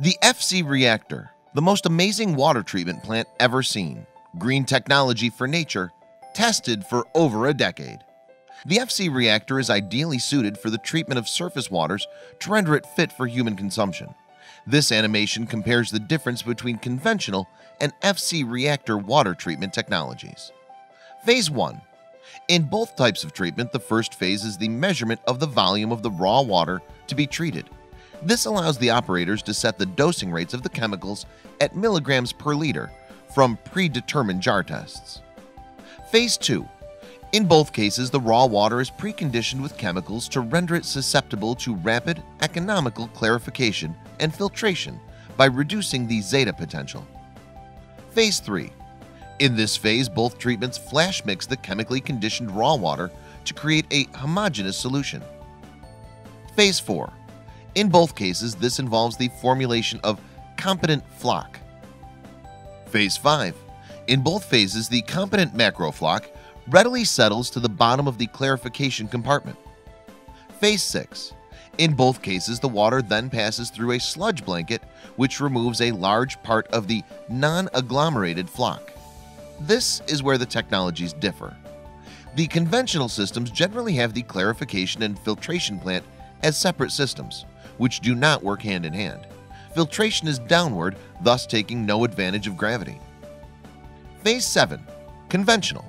The FC Reactor, the most amazing water treatment plant ever seen. Green technology for nature, tested for over a decade. The FC Reactor is ideally suited for the treatment of surface waters to render it fit for human consumption. This animation compares the difference between conventional and FC Reactor water treatment technologies. Phase 1. In both types of treatment, the first phase is the measurement of the volume of the raw water to be treated. This allows the operators to set the dosing rates of the chemicals at milligrams per liter from predetermined jar tests. Phase 2. In both cases, the raw water is preconditioned with chemicals to render it susceptible to rapid, economical clarification and filtration by reducing the zeta potential. Phase 3. In this phase, both treatments flash mix the chemically conditioned raw water to create a homogeneous solution. Phase 4. In both cases, this involves the formulation of competent flock. Phase 5. In both phases, the competent macro flock readily settles to the bottom of the clarification compartment. Phase 6. In both cases, the water then passes through a sludge blanket which removes a large part of the non-agglomerated flock. This is where the technologies differ. The conventional systems generally have the clarification and filtration plant as separate systems, which do not work hand in hand. Filtration is downward, thus taking no advantage of gravity. Phase 7. Conventional.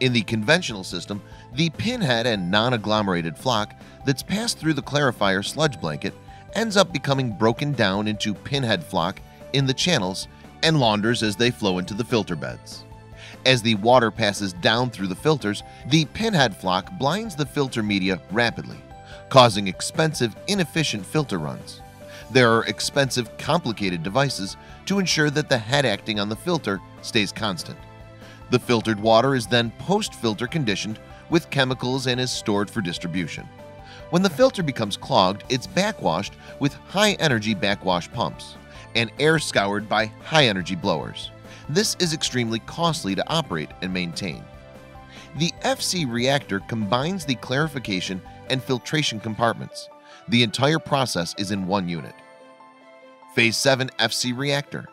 In the conventional system, the pinhead and non-agglomerated flock that's passed through the clarifier sludge blanket ends up becoming broken down into pinhead flock in the channels and launders as they flow into the filter beds. As the water passes down through the filters, the pinhead flock blinds the filter media rapidly, causing expensive, inefficient filter runs. There are expensive, complicated devices to ensure that the head acting on the filter stays constant. The filtered water is then post-filter conditioned with chemicals and is stored for distribution. When the filter becomes clogged, it's backwashed with high-energy backwash pumps and air scoured by high-energy blowers. This is extremely costly to operate and maintain. The FC Reactor combines the clarification and filtration compartments. The entire process is in one unit. Phase 7 FC Reactor.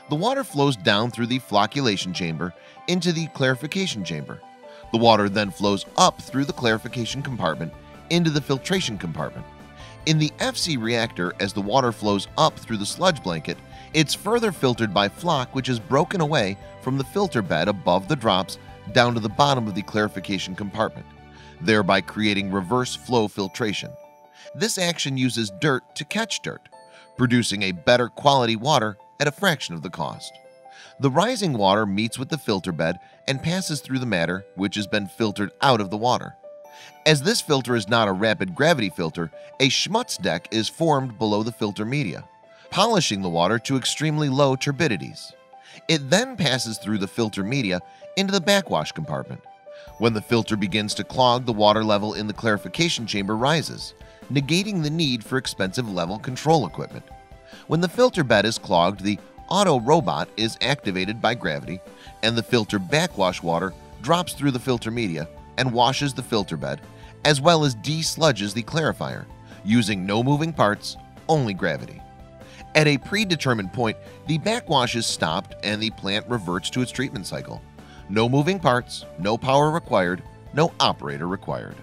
The water flows down through the flocculation chamber into the clarification chamber. The water then flows up through the clarification compartment into the filtration compartment. In the FC Reactor, as the water flows up through the sludge blanket, it's further filtered by flock which is broken away from the filter bed above the drops down to the bottom of the clarification compartment, thereby creating reverse flow filtration. This action uses dirt to catch dirt, producing a better quality water at a fraction of the cost. The rising water meets with the filter bed and passes through the matter which has been filtered out of the water. As this filter is not a rapid gravity filter, a schmutz deck is formed below the filter media, polishing the water to extremely low turbidities. It then passes through the filter media into the backwash compartment. When the filter begins to clog, the water level in the clarification chamber rises, negating the need for expensive level control equipment. When the filter bed is clogged, the auto robot is activated by gravity, and the filter backwash water drops through the filter media and washes the filter bed, as well as desludges the clarifier, using no moving parts, only gravity. At a predetermined point, the backwash is stopped and the plant reverts to its treatment cycle. No moving parts, no power required, no operator required.